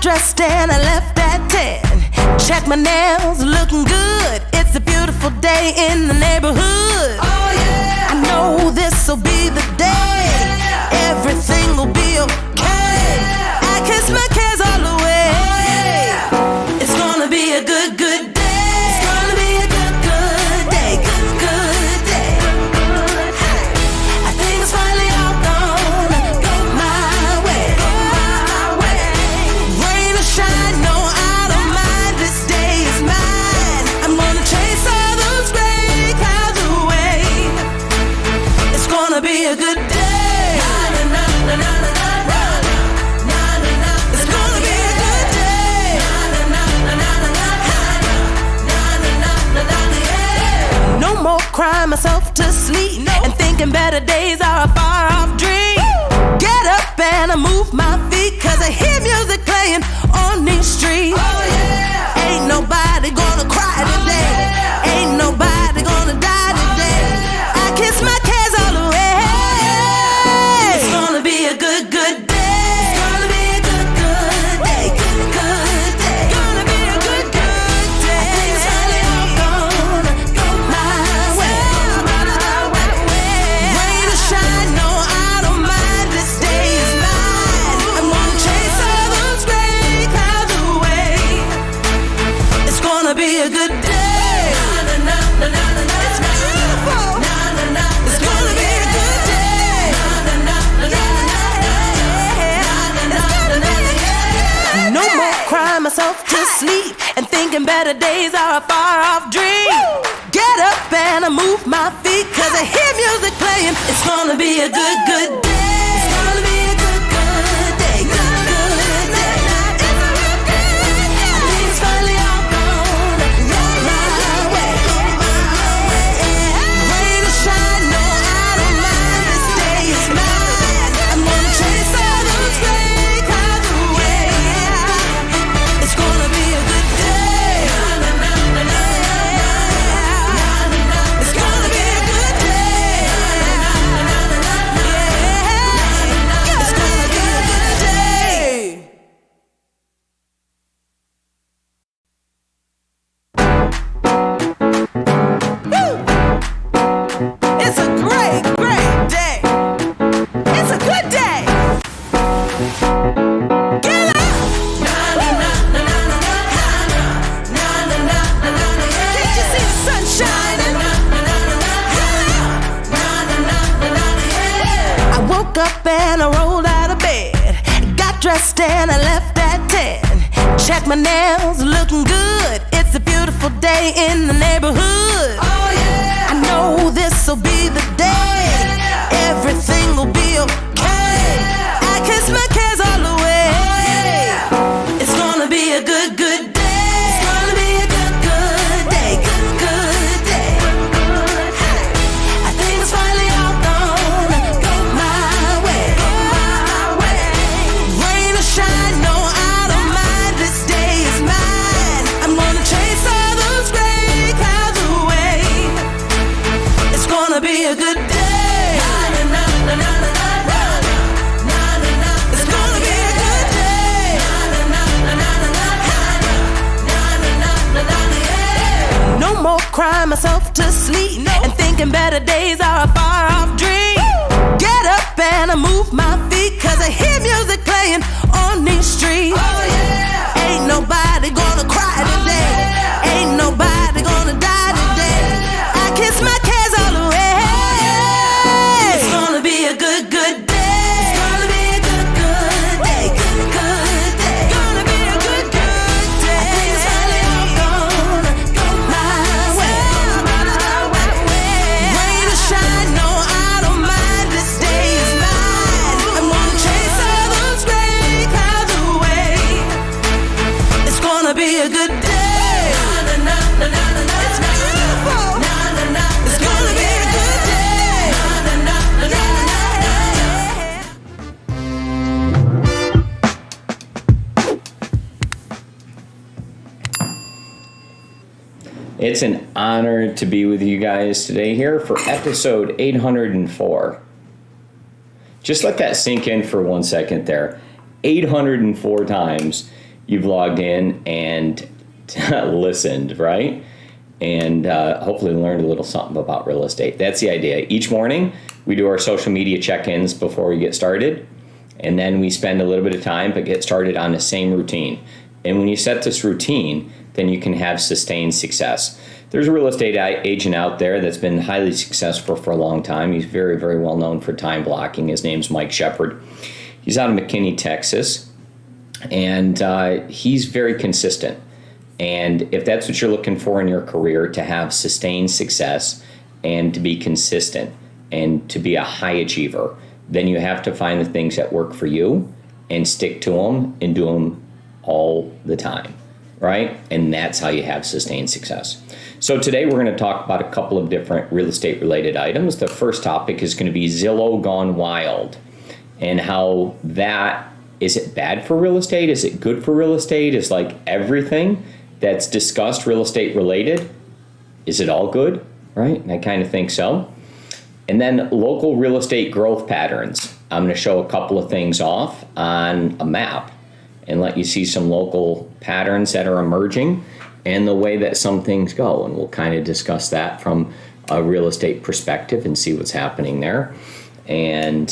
dressed and I left at 10. Check my nails, looking good. It's a beautiful day in the neighborhood. Oh yeah, I know this'll be the day. Oh, yeah. Everything will be okay. Oh, yeah. I kiss my cares all away. Oh, yeah. It's gonna be a good, good day. It's gonna be a good, good day. Good, good day. I think it's finally all gonna go my way. Go my way. Rain or shine, no, I don't mind. This day is mine. I'm gonna chase all those gray clouds away. It's gonna be a good day. Cry myself to sleep and thinking better days are a far off dream. Get up and I move my feet, cause I hear music playing on these streets. Oh yeah. Ain't nobody gonna cry today. Oh, yeah. Ain't nobody gonna die today. Oh, yeah. I kiss my cares all away. Oh, yeah. It's gonna be a good, good day. It's gonna be a good, good day. Good, good day. Gonna be a good, good day. I think it's finally all gonna go my way. Be a good day. It's beautiful. It's gonna be a good day. No more crying myself to sleep and thinking better days are a far off dream. Get up and I move my feet, cause I hear music playing. It's gonna be a good, good day. It's gonna be a good, good day. Good, good day. I think it's finally all gonna go my way. Rain or shine, no, I don't mind. This day is mine. I'm gonna chase all those gray clouds away. It's gonna be a good day. It's gonna be a good day. It's gonna be a good day. It's a great, great day. It's a good day. Get up. Can't you see the sun shining? I woke up and I rolled out of bed. Got dressed and I left at 10. Check my nails, looking good. It's a beautiful day in the neighborhood. Oh yeah, I know this'll be the day. Oh, yeah. Everything will be okay. Oh, yeah. I kiss my cares all away. Oh, yeah. It's gonna be a good, good day. It's gonna be a good, good day. Good, good day. I think it's finally all gonna go my way. Go my way. Rain or shine, no, I don't mind. This day is mine. I'm gonna chase all those gray clouds away. It's gonna be a good day. It's gonna be a good day. No more crying myself to sleep and thinking better days are a far off dream. Get up and I move my feet, cause I hear music playing on these streets. Oh yeah. Ain't nobody gonna cry today. Oh, yeah. Ain't nobody gonna die today. Oh, yeah. I kiss my cares all away. Oh, yeah. It's gonna be a good, good day. It's gonna be a good, good day. Good, good day. Gonna be a good, good day. I think it's finally all gonna go my way. Rain or shine, no, I don't mind. This day is mine. I'm gonna chase all those gray clouds away. It's gonna be a good day. It's beautiful. It's gonna be a good day. It's an honor to be with you guys today here for episode 804. Just let that sink in for 1 second there. 804 times you've logged in and listened, right? And hopefully learned a little something about real estate. That's the idea. Each morning, we do our social media check-ins before we get started. And then we spend a little bit of time, but get started on the same routine. And when you set this routine, then you can have sustained success. There's a real estate agent out there that's been highly successful for a long time. He's very, very well known for time blocking. His name's Mike Shepard. He's out of McKinney, Texas. And he's very consistent. And if that's what you're looking for in your career, to have sustained success and to be consistent and to be a high achiever, then you have to find the things that work for you and stick to them and do them all the time, right? And that's how you have sustained success. So today we're going to talk about a couple of different real estate related items. The first topic is going to be Zillow gone wild, and how that, is it bad for real estate? Is it good for real estate? Is like everything that's discussed real estate related, is it all good, right? And I kind of think so. And then local real estate growth patterns. I'm going to show a couple of things off on a map and let you see some local patterns that are emerging and the way that some things go. And we'll kind of discuss that from a real estate perspective and see what's happening there. And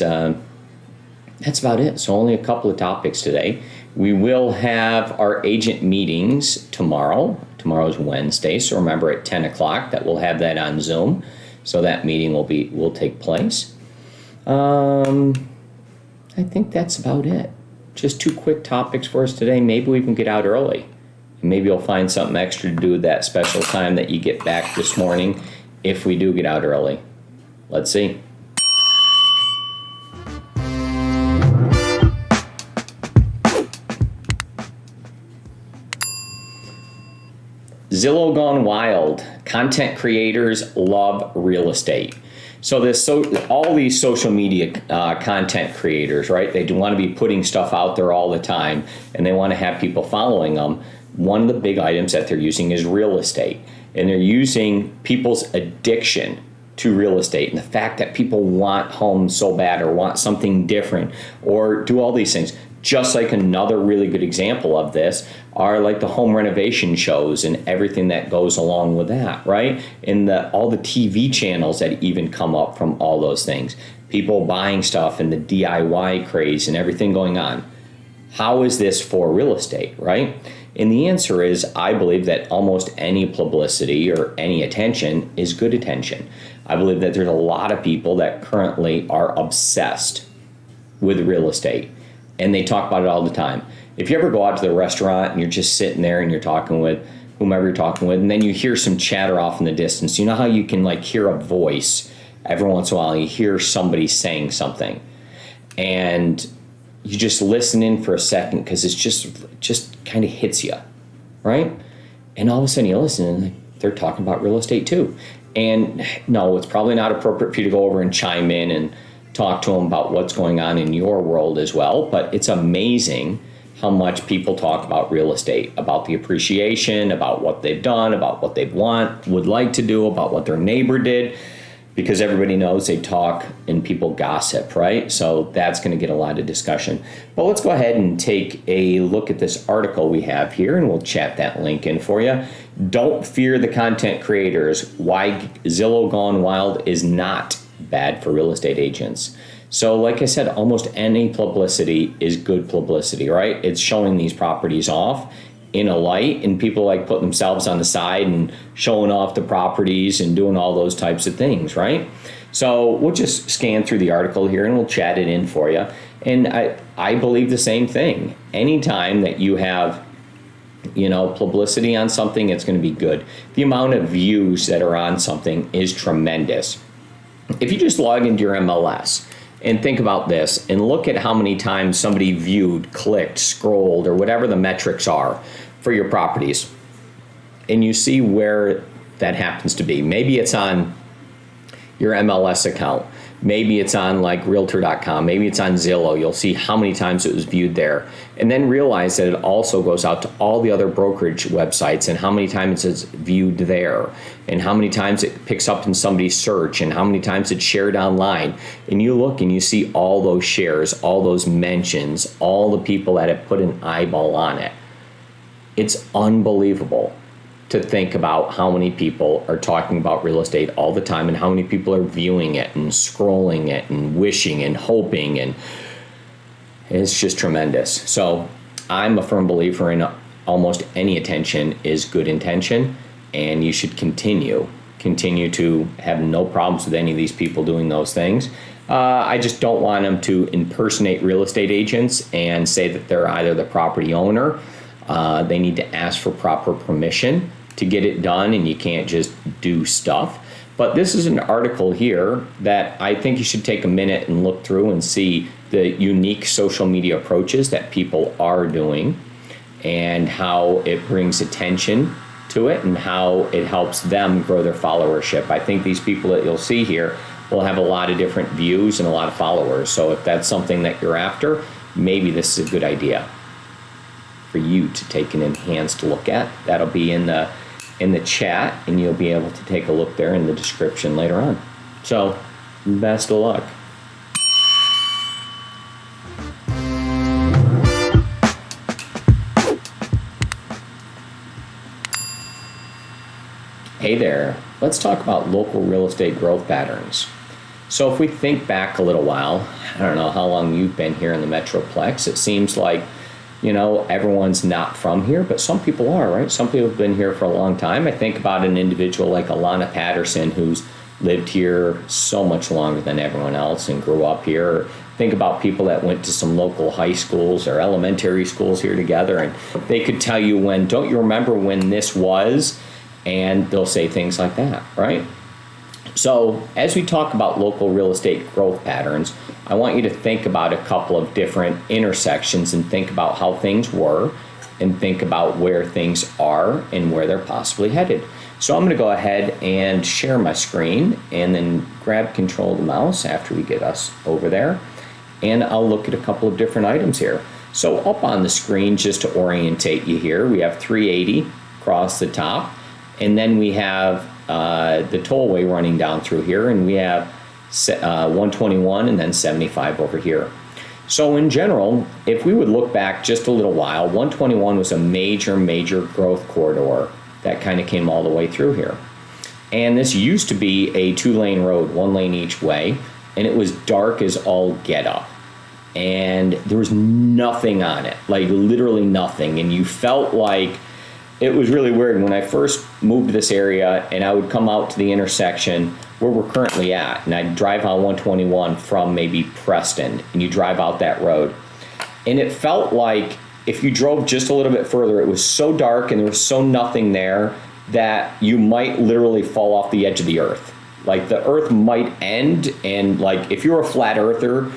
that's about it. So only a couple of topics today. We will have our agent meetings tomorrow. Tomorrow's Wednesday, so remember at 10 o'clock that we'll have that on Zoom. So that meeting will take place. I think that's about it. Just two quick topics for us today. Maybe we can get out early. Maybe you'll find something extra to do with that special time that you get back this morning if we do get out early. Let's see. Zillow gone wild. Content creators love real estate. So all these social media content creators, right? They do want to be putting stuff out there all the time, and they want to have people following them. One of the big items that they're using is real estate, and they're using people's addiction to real estate and the fact that people want homes so bad or want something different or do all these things. Just like another really good example of this are like the home renovation shows and everything that goes along with that, right? And all the TV channels that even come up from all those things. People buying stuff and the DIY craze and everything going on. How is this for real estate, right? And the answer is, I believe that almost any publicity or any attention is good attention. I believe that there's a lot of people that currently are obsessed with real estate. And they talk about it all the time. If you ever go out to the restaurant and you're just sitting there and you're talking with whomever you're talking with, and then you hear some chatter off in the distance, you know how you can like hear a voice every once in a while, you hear somebody saying something. And you just listen in for a second because it's just kind of hits you, right? And all of a sudden you listen and they're talking about real estate too. And no, it's probably not appropriate for you to go over and chime in and talk to them about what's going on in your world as well. But it's amazing how much people talk about real estate, about the appreciation, about what they've done, about what they would like to do, about what their neighbor did, because everybody knows they talk and people gossip, right? So that's going to get a lot of discussion. But let's go ahead and take a look at this article we have here, and we'll chat that link in for you. Don't fear the content creators. Why Zillow gone wild is not bad for real estate agents. So like I said, almost any publicity is good publicity, right? It's showing these properties off in a light, and people like putting themselves on the side and showing off the properties and doing all those types of things, right? So we'll just scan through the article here and we'll chat it in for you. And I believe the same thing. Anytime that you have publicity on something, it's going to be good. The amount of views that are on something is tremendous. If you just log into your MLS and think about this and look at how many times somebody viewed, clicked, scrolled, or whatever the metrics are for your properties, and you see where that happens to be. Maybe it's on your MLS account. Maybe it's on like realtor.com. Maybe it's on Zillow. You'll see how many times it was viewed there. And then realize that it also goes out to all the other brokerage websites and how many times it's viewed there and how many times it picks up in somebody's search and how many times it's shared online. And you look and you see all those shares, all those mentions, all the people that have put an eyeball on it. It's unbelievable to think about how many people are talking about real estate all the time and how many people are viewing it and scrolling it and wishing and hoping, and it's just tremendous. So I'm a firm believer in almost any attention is good intention, and you should continue to have no problems with any of these people doing those things. I just don't want them to impersonate real estate agents and say that they're either the property owner. They need to ask for proper permission to get it done, and you can't just do stuff. But this is an article here that I think you should take a minute and look through and see the unique social media approaches that people are doing and how it brings attention to it and how it helps them grow their followership. I think these people that you'll see here will have a lot of different views and a lot of followers. So if that's something that you're after, maybe this is a good idea for you to take an enhanced look at. That'll be in the chat, and you'll be able to take a look there in the description later on. So best of luck. Hey there, let's talk about local real estate growth patterns. So if we think back a little while, I don't know how long you've been here in the Metroplex. It seems like, everyone's not from here, but some people are, right? Some people have been here for a long time. I think about an individual like Alana Patterson, who's lived here so much longer than everyone else and grew up here. Think about people that went to some local high schools or elementary schools here together, and they could tell you don't you remember when this was? And they'll say things like that, right? So as we talk about local real estate growth patterns, I want you to think about a couple of different intersections and think about how things were and think about where things are and where they're possibly headed. So I'm going to go ahead and share my screen and then grab control of the mouse after we get us over there. And I'll look at a couple of different items here. So up on the screen, just to orientate you here, we have 380 across the top. And then we have the tollway running down through here, and we have 121 and then 75 over here. So in general, if we would look back just a little while, 121 was a major growth corridor that kind of came all the way through here. And this used to be a 2-lane road, 1 lane each way, and it was dark as all get up. And there was nothing on it, like literally nothing. And you felt like it was really weird when I first moved to this area, and I would come out to the intersection where we're currently at, and I'd drive on 121 from maybe Preston, and you drive out that road. And it felt like if you drove just a little bit further, it was so dark and there was so nothing there that you might literally fall off the edge of the earth. Like the earth might end, and like if you're a flat earther,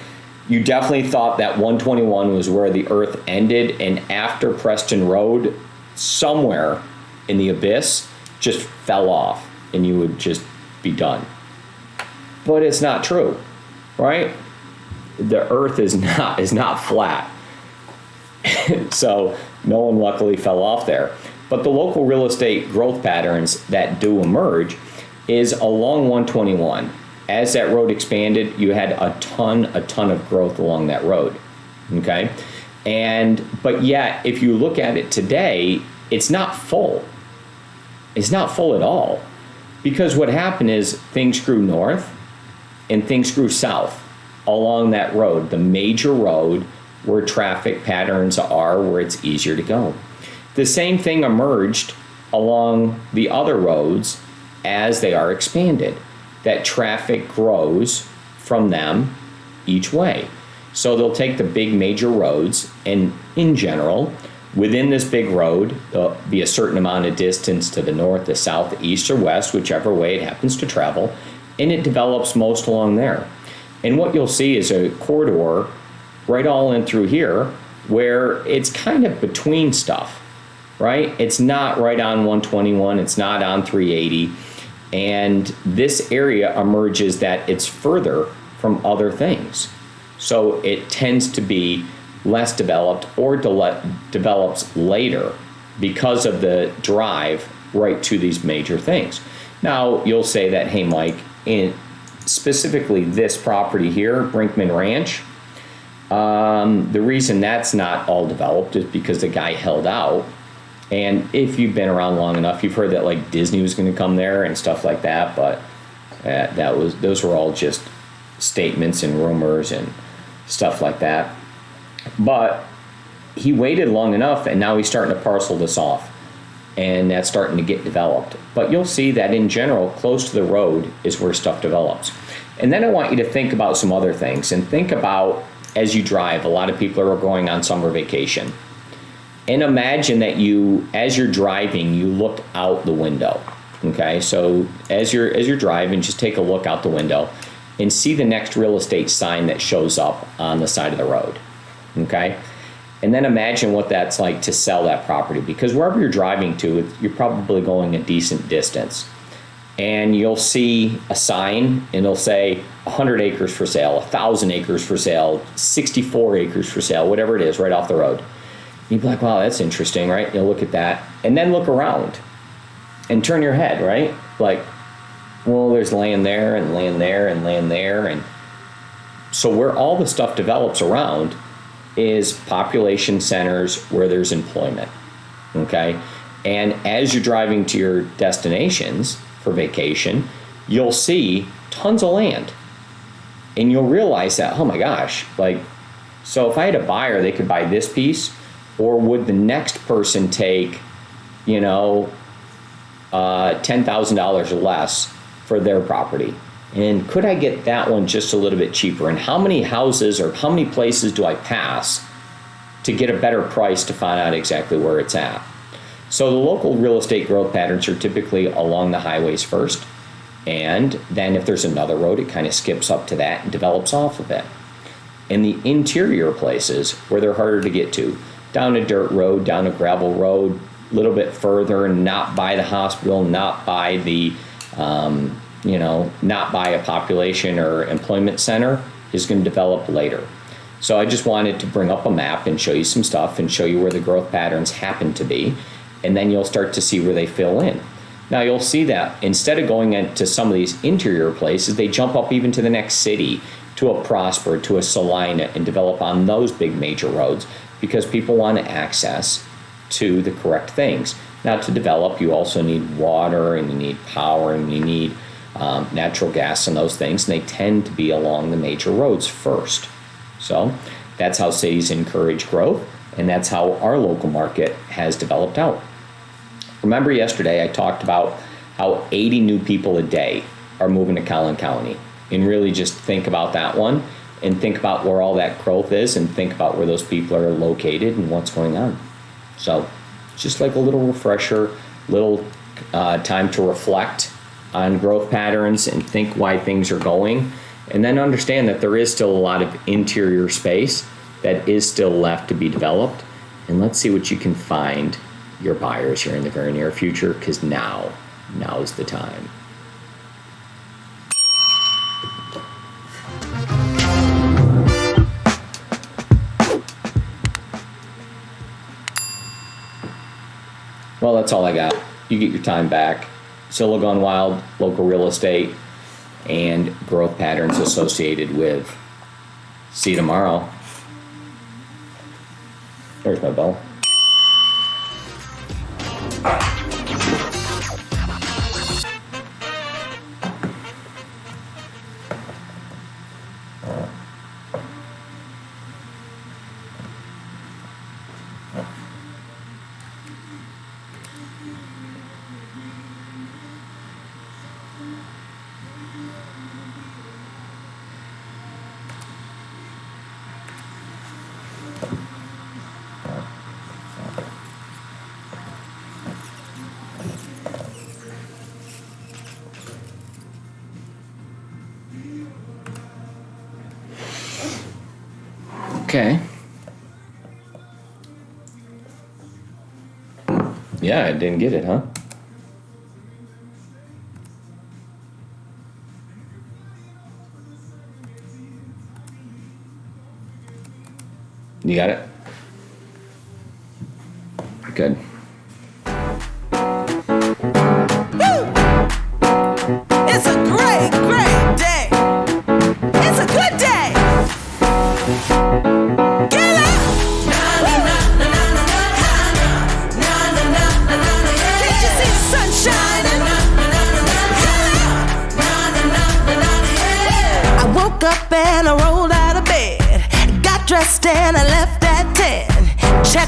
you definitely thought that 121 was where the earth ended, and after Preston Road, somewhere in the abyss just fell off and you would just be done. But it's not true, right? The earth is not flat. So no one luckily fell off there. But the local real estate growth patterns that do emerge is along 121. As that road expanded, you had a ton of growth along that road. Okay? But yet, if you look at it today, it's not full. It's not full at all. Because what happened is things grew north and things grew south along that road, the major road where traffic patterns are, where it's easier to go. The same thing emerged along the other roads as they are expanded, that traffic grows from them each way. So they'll take the big major roads, and in general, within this big road, there'll be a certain amount of distance to the north, the south, the east, or west, whichever way it happens to travel, and it develops most along there. And what you'll see is a corridor right all in through here where it's kind of between stuff, right? It's not right on 121, it's not on 380, and this area emerges that it's further from other things. So it tends to be less developed or develops later because of the drive right to these major things. Now, you'll say that, hey, Mike, in specifically this property here, Brinkman Ranch, the reason that's not all developed is because the guy held out And if you've been around long enough, you've heard that like Disney was going to come there and stuff like that, but those were all just statements and rumors and stuff like that. But he waited long enough, and now he's starting to parcel this off, and that's starting to get developed. But you'll see that in general, close to the road is where stuff develops. And then I want you to think about some other things, and think about as you drive. A lot of people are going on summer vacation. And imagine that as you're driving, you look out the window. Okay, so as you're driving, just take a look out the window and see the next real estate sign that shows up on the side of the road. Okay, and then imagine what that's like to sell that property, because wherever you're driving to, you're probably going a decent distance. And you'll see a sign, and it'll say 100 acres for sale, 1,000 acres for sale, 64 acres for sale, whatever it is, right off the road. You'd be like, wow, that's interesting, right? You'll look at that, and then look around and turn your head, right? Like, well, there's land there and land there and land there. And so where all the stuff develops around is population centers where there's employment, okay? And as you're driving to your destinations for vacation, you'll see tons of land. And you'll realize that, oh my gosh, like, so if I had a buyer, they could buy this piece, or would the next person take, $10,000 less for their property? And could I get that one just a little bit cheaper? And how many houses or how many places do I pass to get a better price to find out exactly where it's at? So the local real estate growth patterns are typically along the highways first. And then if there's another road, it kind of skips up to that and develops off of it. In the interior places where they're harder to get to, down a dirt road, down a gravel road, a little bit further, not by the hospital, not by the, not by a population or employment center, is going to develop later. So I just wanted to bring up a map and show you some stuff and show you where the growth patterns happen to be. And then you'll start to see where they fill in. Now you'll see that instead of going into some of these interior places, they jump up even to the next city, to a Prosper, to a Salina, and develop on those big major roads, because people want access to the correct things. Now to develop, you also need water, and you need power, and you need natural gas and those things, and they tend to be along the major roads first. So that's how cities encourage growth, and that's how our local market has developed out. Remember yesterday I talked about how 80 new people a day are moving to Collin County, and really just think about that one, and think about where all that growth is, and think about where those people are located and what's going on. So just like a little refresher, little time to reflect on growth patterns and think why things are going, and then understand that there is still a lot of interior space that is still left to be developed. And let's see what you can find your buyers here in the very near future, because now is the time. Well, that's all I got. You get your time back. Zillow Gone Wild, local real estate, and growth patterns associated with. See you tomorrow. There's my bell. Okay. Yeah, I didn't get it, huh? You got it? Good. It's a great, great day. It's a good day. Get up. Na na na na na na na na na na. dressed and I left